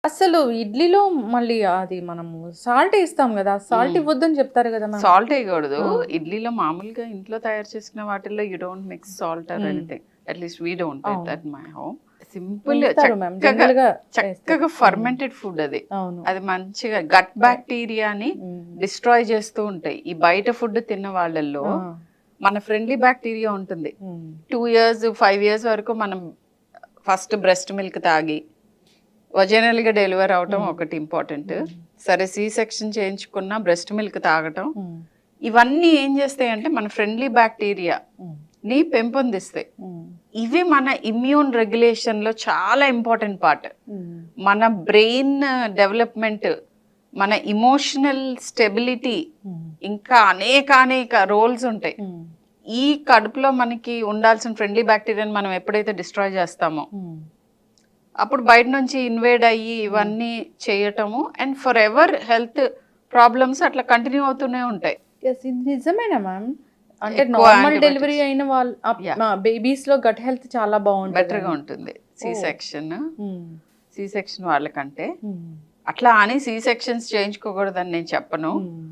అసలు ఇడ్లీలో మళ్ళీ అది మనము సాల్ట్ ఏస్తాం గదా! సాల్ట్ ఇవ్వొద్దని చెప్తారు గదా మ్యామ్. సాల్ట్ వేయకూడదు. ఆ! ఇడ్లీలో మామూలుగా ఇంట్లో తయారు చేసుకున్న వాటిల్లో you don't mix salt or anything. At least we don't do అవును. That my home. సింపుల్ వేస్తారు మ్యామ్. చక్కగా జనరల్‌గా చక్కగా ఫర్మెంటెడ్ ఫుడ్ అది. అవును. అది మంచిగా గట్ బ్యాక్టీరియాని డిస్ట్రాయ్ చేస్తూ ఉంటాయి. ఈ బయట ఫుడ్ తిన్న వాళ్ళల్లో ఆ! మన ఫ్రెండ్లీ బ్యాక్టీరియా ఉంటుంది. హ్మ్. 2 years 5 years వరకు మనం ఫస్ట్ బ్రెస్ట్ మిల్క్ తాగి వజైనల్ గా డెలివర్ అవటం ఒకటి ఇంపార్టెంట్. సరే సి సెక్షన్ చేయించుకున్న బ్రెస్ట్ మిల్క్ తాగటం హ్మ్. ఇవన్నీ ఏం చేస్తాయంటే మన ఫ్రెండ్లీ బ్యాక్టీరియా హ్మ్. ని పెంపొందిస్తాయి. హ్మ్. ఇవి మన ఇమ్యూన్ రెగ్యులేషన్ లో చాలా ఇంపార్టెంట్ పార్ట్. హ్మ్. మన బ్రెయిన్ డెవలప్మెంట్, మన ఇమోషనల్ స్టెబిలిటీ, హ్మ్. ఇంకా అనేక రోల్స్ ఉంటాయి. హ్మ్. ఈ కడుపులో మనకి ఉండాల్సిన ఫ్రెండ్లీ బ్యాక్టీరియాని మనం ఎప్పుడైతే డిస్ట్రాయ్ చేస్తామో హ్మ్. అప్పుడు బయట నుంచి ఇన్వేడ్ అయ్యి ఇవన్నీ చేయటము and for ever health problems అట్లా కంటిన్యూ అవుతూనే ఉంటాయి. యెస్. ఇది నిజమేనా మ్యామ్? అంటే ఎక్కువ నార్మల్ antibiotics. డెలివరీ అయిన వాళ్ళు Yeah. బేబీస్ లో గట్ హెల్త్ చాలా బెటర్ గా బాగుంటుంది. ఉంటుంది సి సెక్షన్. హ్మ్. సి సెక్షన్ వాళ్ళకంటే హ్మ్. అట్లా అని సి సెక్షన్స్ చేయించుకోకూడదని నేను చెప్పను. హ్మ్.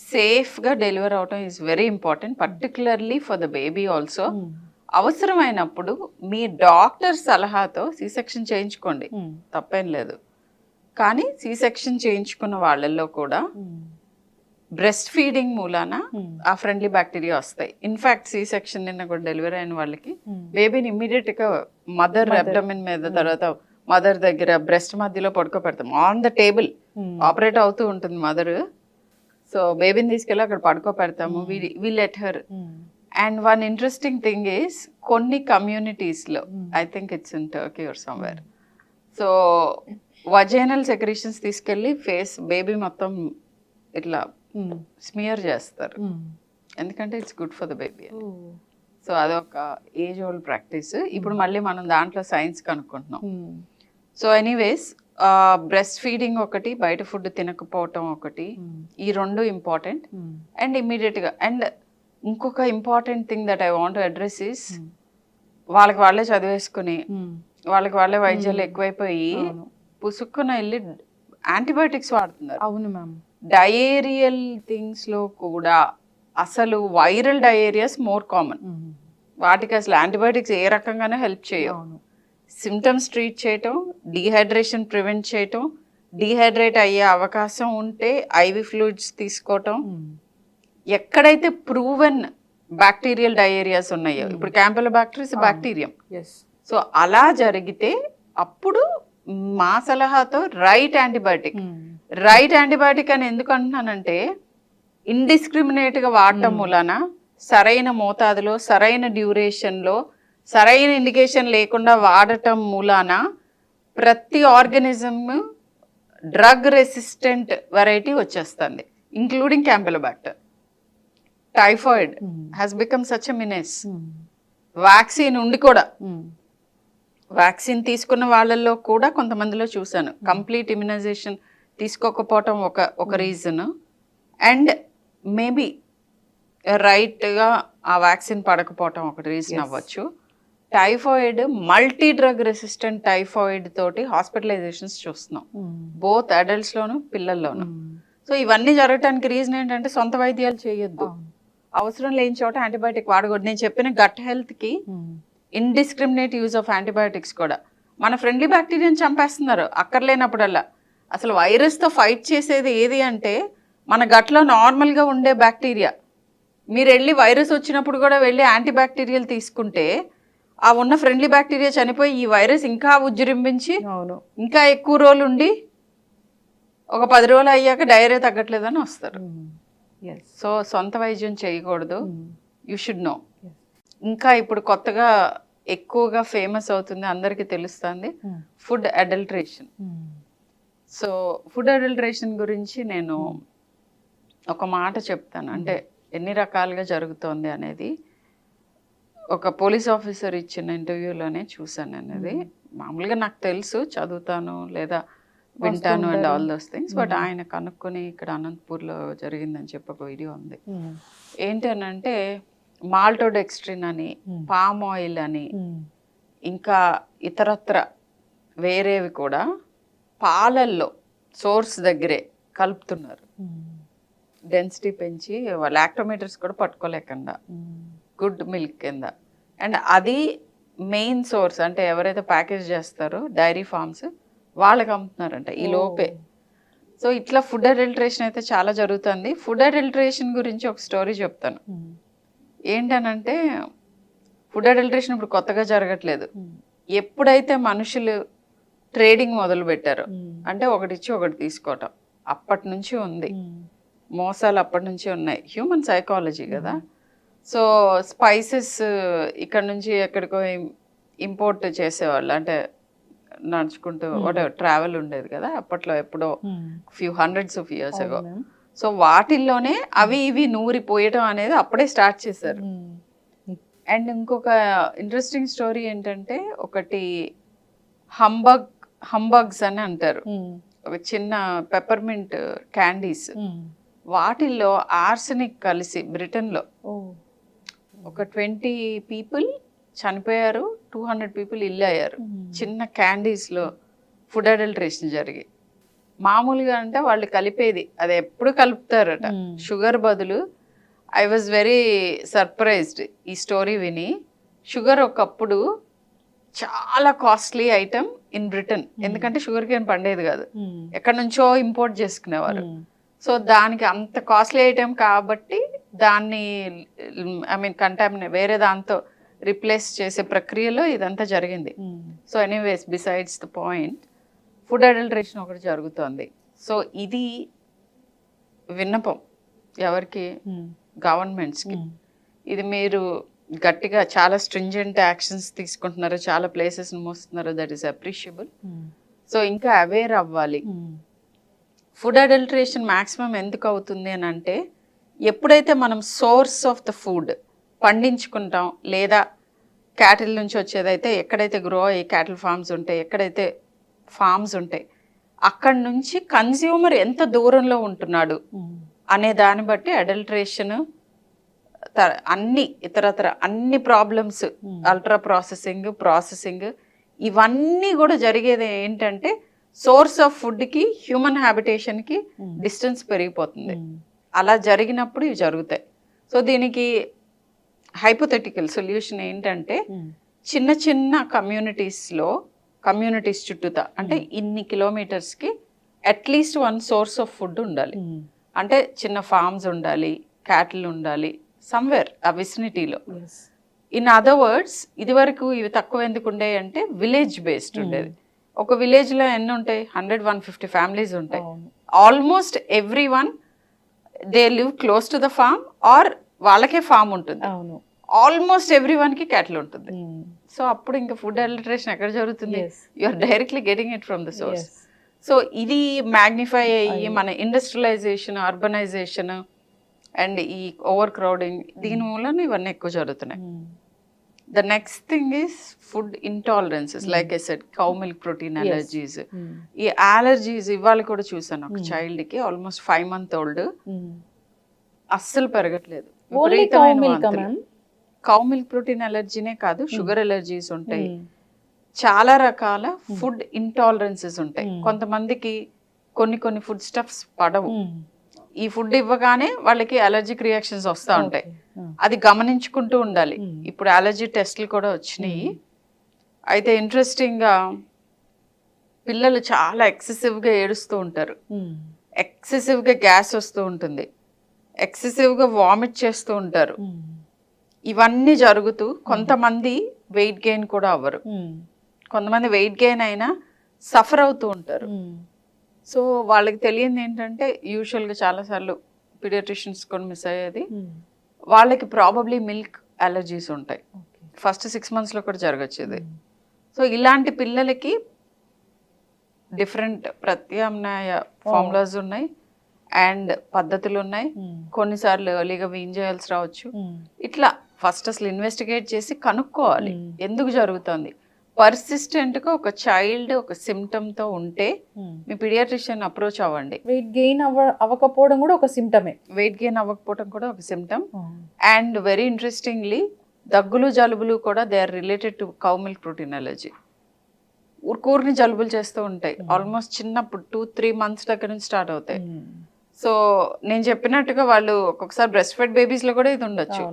సేఫ్ గా డెలివర్ అవటం is very important, particularly for the baby also. హ్మ్. అవసరమైనప్పుడు మీ డాక్టర్ సలహాతో సి సెక్షన్ చేయించుకోండి, హ్మ్. తప్పేం లేదు. కానీ సి సెక్షన్ చేయించుకున్న వాళ్ళల్లో కూడా హ్మ్. బ్రెస్ట్ ఫీడింగ్ మూలాన హ్మ్. ఆ ఫ్రెండ్లీ బ్యాక్టీరియా వస్తాయి. ఇన్ఫాక్ట్ సి సెక్షన్ నిన్న కూడా డెలివరీ అయిన వాళ్ళకి హ్మ్. బేబీని ఇమ్మీడియట్ గా మదర్ Mother. అబ్డమిన్ మీద, తర్వాత మదర్ దగ్గర బ్రెస్ట్ మధ్యలో పడుకోబెడతాం on the table. Hmm. Operate అవుతూ ఉంటుంది మదర్. సో బేబీని తీసుకెళ్ళి అక్కడ పడుకోబెడతాము. We let her. Hmm. And one interesting thing is కొన్ని కమ్యూనిటీస్లో, I think it's in Turkey or somewhere, so vaginal secretions తీసుకెళ్ళి ఫేస్ బేబీ మొత్తం ఇట్లా హ్మ్. స్మియర్ చేస్తారు, హ్మ్. ఎందుకంటే it's good for the baby. Oh! So అదొక age old practice. ఇప్పుడు మళ్ళీ మనం దాంట్లో సైన్స్ కనుక్కుంటున్నాం. హ్మ్. సో ఎనీవేస్ బ్రెస్ట్ ఫీడింగ్ ఒకటి, బయట ఫుడ్ తినకపోవటం ఒకటి, హ్మ్. ఈ రెండు ఇంపార్టెంట్. హ్మ్. అండ్ ఇమ్మీడియట్గా అండ్ ఇంకొక important thing that I want address is, హ్మ్. వాళ్ళకి వాళ్ళే చదివేసుకుని హ్మ్. వాళ్ళకి వాళ్ళే వైద్యాలు ఎక్కువైపోయి అవును. పుసుక్కున వెళ్ళి యాంటీబయాటిక్స్ వాడుతున్నారు. అవును మ్యామ్. డయేరియల్ థింగ్స్లో కూడా అసలు వైరల్ డయేరియాస్ మోర్ కామన్. హ్మ్. వాటికి అసలు యాంటీబయాటిక్స్ ఏ రకంగానూ హెల్ప్ చేయవు. అవును. సిమ్టమ్స్ ట్రీట్ చేయటం, డీహైడ్రేషన్ ప్రివెంట్ చేయటం, డీహైడ్రేట్ అయ్యే అవకాశం ఉంటే ఐవి ఫ్లూయిడ్స్ తీసుకోవటం. హ్మ్. ఎక్కడైతే ప్రూవెన్ బ్యాక్టీరియల్ డయేరియాస్ ఉన్నాయో, ఇప్పుడు క్యాంపెలోబాక్టర్ ఇస్ బ్యాక్టీరియం, యెస్. సో అలా జరిగితే అప్పుడు మా సలహాతో రైట్ యాంటీబయాటిక్. హ్మ్. రైట్ యాంటీబయాటిక్ అని ఎందుకు అంటున్నానంటే ఇండిస్క్రిమినేట్గా వాడటం మూలాన సరైన మోతాదులో, సరైన డ్యూరేషన్లో, సరైన ఇండికేషన్ లేకుండా వాడటం మూలాన ప్రతి ఆర్గనిజం డ్రగ్ రెసిస్టెంట్ వెరైటీ వచ్చేస్తుంది, including campylobacter. Typhoid has become such a menace. Hmm. Vaccine ఉండి కూడా, హ్మ్. వ్యాక్సిన్ తీసుకున్న వాళ్ళల్లో కూడా కొంతమందిలో చూశాను కంప్లీట్ ఇమ్యునైజేషన్ తీసుకోకపోవటం ఒక రీజన్. అండ్ మేబీ రైట్గా ఆ వ్యాక్సిన్ పడకపోవటం ఒక రీజన్ అవ్వచ్చు. Typhoid, multi drug resistant typhoid తోటి హాస్పిటలైజేషన్స్ చూస్తున్నాం, బోత్ అడల్ట్స్లోను పిల్లల్లోను. సో ఇవన్నీ జరగటానికి రీజన్ ఏంటంటే సొంత వైద్యాలు చేయొద్దు, అవసరం లేని చోట యాంటీబయాటిక్ వాడకూడదు. నేను చెప్పిన గట్ హెల్త్కి ఇండిస్క్రిమినేట్ యూజ్ ఆఫ్ యాంటీబయాటిక్స్ కూడా మన ఫ్రెండ్లీ బ్యాక్టీరియాని చంపేస్తున్నారు అక్కర్లేనప్పుడల్లా. అసలు వైరస్తో ఫైట్ చేసేది ఏది అంటే మన గట్లో నార్మల్గా ఉండే బ్యాక్టీరియా. మీరు వెళ్ళి వైరస్ వచ్చినప్పుడు కూడా వెళ్ళి యాంటీబ్యాక్టీరియల్ తీసుకుంటే ఆ ఉన్న ఫ్రెండ్లీ బ్యాక్టీరియా చనిపోయి ఈ వైరస్ ఇంకా ఉజ్జరింపించి ఇంకా ఎక్కువ రోజులు ఉండి ఒక 10 రోజులు అయ్యాక డైరియా తగ్గట్లేదని వస్తారు. సో సొంత వైద్యం చేయకూడదు, యూ షుడ్ నో. ఇంకా ఇప్పుడు కొత్తగా ఎక్కువగా ఫేమస్ అవుతుంది, అందరికీ తెలుస్తుంది, food adulteration. So food adulteration గురించి నేను ఒక మాట చెప్తాను, అంటే ఎన్ని రకాలుగా జరుగుతోంది అనేది. ఒక పోలీస్ ఆఫీసర్ ఇచ్చిన ఇంటర్వ్యూలోనే చూశాను అనేది. మామూలుగా నాకు తెలుసు, చదువుతాను లేదా వింటాను and all those things, but ఆయన కనుక్కొని ఇక్కడ అనంతపూర్లో జరిగిందని చెప్పి ఒక వీడియో ఉంది. ఏంటనంటే మాల్టోడెక్స్ట్రిన్ అని, పామ్ ఆయిల్ అని, ఇంకా ఇతరత్ర వేరేవి కూడా పాలల్లో సోర్స్ దగ్గరే కలుపుతున్నారు, డెన్సిటీ పెంచి లాక్టోమీటర్స్ కూడా పట్టుకోలేకుండా గుడ్ మిల్క్ కింద. అండ్ అది మెయిన్ సోర్స్, అంటే ఎవరైతే ప్యాకేజ్ చేస్తారో డైరీ ఫార్మ్స్ వాళ్ళకి అమ్ముతున్నారంట ఈ లోపే. సో ఇట్లా ఫుడ్ అడల్టరేషన్ అయితే చాలా జరుగుతుంది. ఫుడ్ అడల్టరేషన్ గురించి ఒక స్టోరీ చెప్తాను. ఏంటనంటే ఫుడ్ అడల్టరేషన్ ఇప్పుడు కొత్తగా జరగట్లేదు. ఎప్పుడైతే మనుషులు ట్రేడింగ్ మొదలు పెట్టారో, అంటే ఒకటిచ్చి ఒకటి తీసుకోవటం, అప్పటి నుంచి ఉంది. మోసాలు అప్పటి నుంచి ఉన్నాయి. హ్యూమన్ సైకాలజీ కదా. సో స్పైసెస్ ఇక్కడ నుంచి ఎక్కడికో ఇంపోర్ట్ చేసేవాళ్ళు, అంటే నడుచుకుంటూ ట్రావెల్ ఉండేది కదా అప్పట్లో, ఎప్పుడో few hundreds of years ago. So వాటిల్లోనే అవి ఇవి నూరిపోయటం అనేది అప్పుడే స్టార్ట్ చేశారు. అండ్ ఇంకొక ఇంట్రెస్టింగ్ స్టోరీ ఏంటంటే, ఒకటి హంబగ్స్ అని అంటారు, ఒక చిన్న పెప్పర్మింట్ క్యాండీస్, వాటిల్లో ఆర్సెనిక్ కలిసి బ్రిటన్లో ఒక 20 పీపుల్ చనిపోయారు, 200 పీపుల్ ఇల్లు అయ్యారు చిన్న క్యాండీస్లో ఫుడ్ అడల్టరేషన్ జరిగి. మామూలుగా అంటే వాళ్ళు కలిపేది అది ఎప్పుడు కలుపుతారట షుగర్ బదులు. ఐ వాజ్ వెరీ సర్ప్రైజ్డ్ ఈ స్టోరీ విని. షుగర్ ఒకప్పుడు చాలా కాస్ట్లీ ఐటమ్ ఇన్ బ్రిటన్, ఎందుకంటే షుగర్ కేన్ పండేది కాదు, ఎక్కడి నుంచో ఇంపోర్ట్ చేసుకునేవారు. సో దానికి అంత కాస్ట్లీ ఐటమ్ కాబట్టి దాన్ని వేరే దాంతో రిప్లేస్ చేసే ప్రక్రియలో ఇదంతా జరిగింది. So anyways, besides the point, food adulteration ఒకటి జరుగుతోంది. సో ఇది విన్నపం ఎవరికి, గవర్నమెంట్స్కి. ఇది మీరు గట్టిగా చాలా స్ట్రింజెంట్ యాక్షన్స్ తీసుకుంటున్నారు, చాలా ప్లేసెస్ని మోస్తున్నారు, దట్ ఈస్ అప్రిషియబుల్. సో ఇంకా అవేర్ అవ్వాలి. ఫుడ్ అడల్టరేషన్ మ్యాక్సిమం ఎందుకు అవుతుంది అని అంటే, ఎప్పుడైతే మనం సోర్స్ ఆఫ్ ద ఫుడ్ పండించుకుంటాం, లేదా క్యాటిల్ నుంచి వచ్చేదైతే ఎక్కడైతే గ్రో అయ్యి క్యాటిల్ ఫార్మ్స్ ఉంటాయి, ఎక్కడైతే ఫార్మ్స్ ఉంటాయి, అక్కడి నుంచి కన్స్యూమర్ ఎంత దూరంలో ఉంటున్నాడు అనే దాన్ని బట్టి అడల్టరేషన్, అన్ని ఇతరత్ర అన్ని ప్రాబ్లమ్స్, అల్ట్రా ప్రాసెసింగ్ ఇవన్నీ కూడా జరిగేది ఏంటంటే, సోర్స్ ఆఫ్ ఫుడ్కి హ్యూమన్ హ్యాబిటేషన్కి డిస్టెన్స్ పెరిగిపోతుంది. అలా జరిగినప్పుడు ఇవి జరుగుతాయి. సో దీనికి హైపోథెటికల్ సొల్యూషన్ ఏంటంటే, చిన్న చిన్న కమ్యూనిటీస్ చుట్టూతా, అంటే ఇన్ని కిలోమీటర్స్కి at least one source of food ఉండాలి. అంటే చిన్న ఫార్మ్స్ ఉండాలి, క్యాటిల్ ఉండాలి సమ్వేర్ ఆ విసినిటీలో. ఇన్ అదర్ వర్డ్స్, ఇదివరకు ఇవి తక్కువ ఎందుకు ఉండేవి అంటే విలేజ్ బేస్డ్ ఉండేది. ఒక విలేజ్లో ఎన్ని ఉంటాయి, 100-150 ఫ్యామిలీస్ ఉంటాయి. Almost every one they live close to the farm, or వాళ్ళకే ఫార్మ్ ఉంటుంది. ఆల్మోస్ట్ ఎవ్రీ వన్కి క్యాటిల్ ఉంటుంది. సో అప్పుడు ఇంకా ఫుడ్ అడల్టరేషన్ ఎక్కడ జరుగుతుంది, you are directly getting it from the source. So ఇది మ్యాగ్నిఫై అయ్యి మన ఇండస్ట్రియలైజేషన్, అర్బనైజేషన్ అండ్ ఈ ఓవర్ క్రౌడింగ్, దీని మూలన ఇవన్నీ ఎక్కువ జరుగుతున్నాయి. The next thing is food intolerances, like I said, cow milk protein allergies. ఈ allergies ఇవాళ కూడా చూసాను ఒక చైల్డ్కి, ఆల్మోస్ట్ 5 month old, అస్సలు పెరగట్లేదు. కౌ మిల్క్ ప్రోటీన్ అలర్జీనే కాదు, షుగర్ అలర్జీస్ ఉంటాయి, చాలా రకాల ఫుడ్ ఇంటాలరెన్సెస్ ఉంటాయి. కొంతమందికి కొన్ని ఫుడ్ స్టఫ్స్ పడవు, ఈ ఫుడ్ ఇవ్వగానే వాళ్ళకి అలర్జిక్ రియాక్షన్స్ వస్తూ ఉంటాయి. అది గమనించుకుంటూ ఉండాలి. ఇప్పుడు అలర్జీ టెస్ట్లు కూడా వచ్చినాయి. అయితే ఇంట్రెస్టింగ్గా పిల్లలు చాలా ఎక్సెసివ్గా ఏడుస్తూ ఉంటారు, ఎక్సెసివ్గా గ్యాస్ వస్తూ ఉంటుంది, ఎక్సెసివ్గా వామిట్ చేస్తూ ఉంటారు. ఇవన్నీ జరుగుతూ కొంతమంది వెయిట్ గెయిన్ కూడా అవ్వరు, కొంతమంది వెయిట్ గెయిన్ అయినా సఫర్ అవుతూ ఉంటారు. సో వాళ్ళకి తెలియంది ఏంటంటే, యూజువల్గా చాలాసార్లు పీడియాట్రిషియన్స్ కూడా మిస్ అయ్యేది, వాళ్ళకి ప్రాబబ్లీ మిల్క్ అలర్జీస్ ఉంటాయి. ఫస్ట్ 6 monthsలో కూడా జరగచ్చు ఇది. సో ఇలాంటి పిల్లలకి డిఫరెంట్ ప్రత్యామ్నాయ ఫార్ములాస్ ఉన్నాయి అండ్ పద్ధతులు ఉన్నాయి. కొన్నిసార్లు ఎర్లీగా వీన్ చేయాల్సి రావచ్చు. ఇట్లా ఫస్ట్ అసలు ఇన్వెస్టిగేట్ చేసి కనుక్కోవాలి ఎందుకు జరుగుతుంది. పర్సిస్టెంట్గా ఒక చైల్డ్ ఒక సిమ్టమ్తో ఉంటే మీ పీడియాట్రిషియన్ అప్రోచ్ అవ్వండి. వెయిట్ గెయిన్ అవ్వకపోవడం కూడా ఒక సిమ్టమే. వెయిట్ గెయిన్ అవ్వకపోవడం కూడా ఒక సిమ్టమ్. అండ్ వెరీ ఇంట్రెస్టింగ్లీ, దగ్గులు జలుబులు కూడా they are related to cow milk protein allergy. ఊరుకూరిని జలుబులు చేస్తూ ఉంటాయి. ఆల్మోస్ట్ చిన్నప్పుడు 2-3 months దగ్గర నుంచి స్టార్ట్ అవుతాయి. సో నేను చెప్పినట్టుగా వాళ్ళు ఒక్కొక్కసారి బ్రెస్ట్ ఫెడ్ బేబీస్ లో కూడా ఇది ఉండొచ్చు.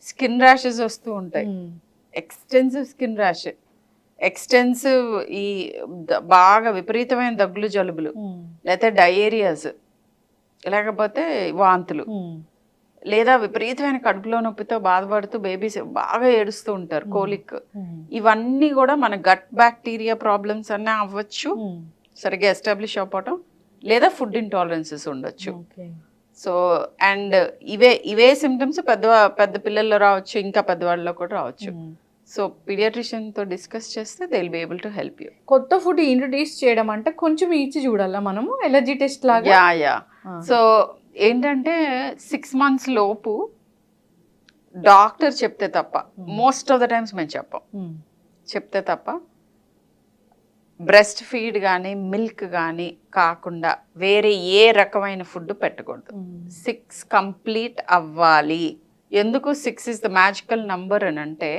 స్కిన్ ర్యాషెస్ వస్తూ ఉంటాయి, ఎక్స్టెన్సివ్ స్కిన్ ర్యాష్, ఎక్స్టెన్సివ్ ఈ బాగా విపరీతమైన దగ్గులు జలుబులు, లేకపోతే డయేరియాస్, లేకపోతే వాంతులు, లేదా విపరీతమైన కడుపులో నొప్పితో బాధపడుతూ బేబీస్ బాగా ఏడుస్తూ ఉంటారు, కోలిక్. ఇవన్నీ కూడా మన గట్ బ్యాక్టీరియా ప్రాబ్లమ్స్ అన్నీ అవ్వచ్చు, సరిగ్గా ఎస్టాబ్లిష్ అవ్వటం, లేదా ఫుడ్ ఇంటాలరెన్సెస్ ఉండొచ్చు. సో అండ్ ఇవే సిమ్టమ్స్ పెద్ద పిల్లల్లో రావచ్చు, ఇంకా పెద్దవాళ్ళలో కూడా రావచ్చు. సో పీడియాట్రిషియన్ తో డిస్కస్ చేస్తే they will be able to help you. కొత్త ఫుడ్ ఇంట్రడ్యూస్ చేయడం అంటే కొంచెం ఇచ్చి చూడాలా మనము, ఎలర్జీ టెస్ట్ లాగా. యా సో ఏంటంటే 6 months లోపు డాక్టర్ చెప్తే తప్ప, మోస్ట్ ఆఫ్ ద టైమ్స్ మేము చెప్పం, చెప్తే తప్ప బ్రెస్ట్ ఫీడ్ కానీ మిల్క్ కానీ కాకుండా వేరే ఏ రకమైన ఫుడ్ పెట్టకూడదు. 6 కంప్లీట్ అవ్వాలి. ఎందుకు 6 ఇస్ ద మ్యాజికల్ నంబర్ అని అంటే,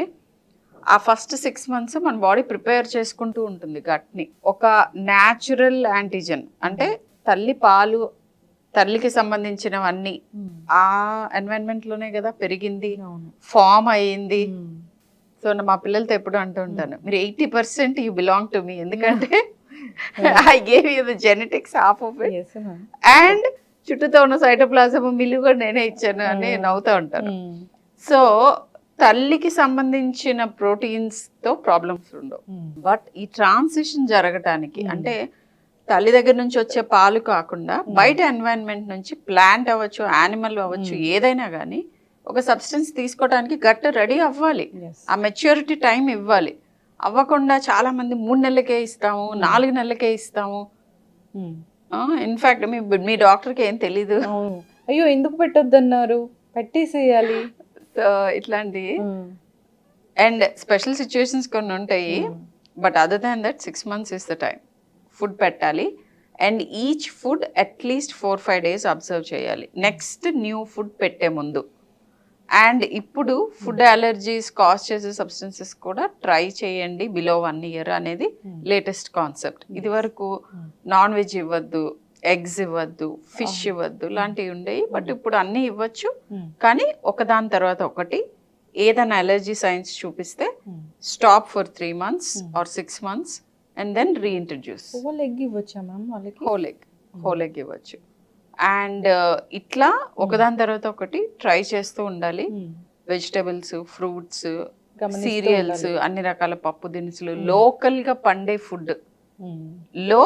ఆ ఫస్ట్ 6 months మన బాడీ ప్రిపేర్ చేసుకుంటూ ఉంటుంది గట్ని. ఒక న్యాచురల్ యాంటీజెన్ అంటే తల్లి పాలు, తల్లికి సంబంధించినవన్నీ ఆ ఎన్వైరన్మెంట్ లోనే కదా పెరిగింది, ఫామ్ అయ్యింది. సో మా పిల్లలతో ఎప్పుడు అంటూ ఉంటాను, మీరు 80% యూ బిలాంగ్ టు మీ, ఎందుకంటే I gave you the genetics half of it, and చుట్టూతో ఉన్న సైటోప్లాజం మిల్లు కూడా నేనే ఇచ్చాను అని నవ్వుతూ ఉంటాను. సో తల్లికి సంబంధించిన ప్రోటీన్స్ తో ప్రాబ్లమ్స్ ఉండవు. బట్ ఈ ట్రాన్సిషన్ జరగటానికి అంటే తల్లి దగ్గర నుంచి వచ్చే పాలు కాకుండా బయట ఎన్వైరన్మెంట్ నుంచి ప్లాంట్ అవ్వచ్చు, యానిమల్ అవ్వచ్చు, ఏదైనా కానీ ఒక సబ్స్టెన్స్ తీసుకోవడానికి గట్ రెడీ అవ్వాలి, ఆ మెచ్యూరిటీ టైం ఇవ్వాలి. అవ్వకుండా చాలా మంది 3 నెలలకే ఇస్తాము, 4 నెలలకే ఇస్తాము. ఇన్ఫాక్ట్ మీ డాక్టర్కి ఏం తెలీదు, అయ్యో ఎందుకు పెట్టొద్దన్నారు, పెట్టేసేయాలి. సో ఇట్లాంటి అండ్ స్పెషల్ సిచ్యువేషన్స్ కొన్ని ఉంటాయి. But other than that 6 months is the time. Food పెట్టాలి, and each food at least 4-5 days observe చేయాలి నెక్స్ట్ న్యూ ఫుడ్ పెట్టే ముందు. అండ్ ఇప్పుడు ఫుడ్ అలర్జీస్ కాజ్ చేసే సబ్స్టెన్సెస్ కూడా ట్రై చేయండి బిలో 1 year అనేది లేటెస్ట్ కాన్సెప్ట్. ఇది వరకు నాన్ వెజ్ ఇవ్వద్దు, ఎగ్స్ ఇవ్వద్దు, ఫిష్ ఇవ్వద్దు లాంటివి ఉండేవి. బట్ ఇప్పుడు అన్నీ ఇవ్వచ్చు, కానీ ఒకదాని తర్వాత ఒకటి ఏదైనా అలర్జీ సైన్స్ చూపిస్తే stop for 3 months or 6 months and then reintroduce. Whole egg ఇవ్వచ్చా మ్యామ్ వాళ్ళకి? హోల్ ఎగ్ ఇవ్వచ్చు. అండ్ ఇట్లా ఒకదాని తర్వాత ఒకటి ట్రై చేస్తూ ఉండాలి. వెజిటబుల్స్, ఫ్రూట్స్, సీరియల్స్, అన్ని రకాల పప్పు దినుసులు, లోకల్ గా పండే ఫుడ్ లో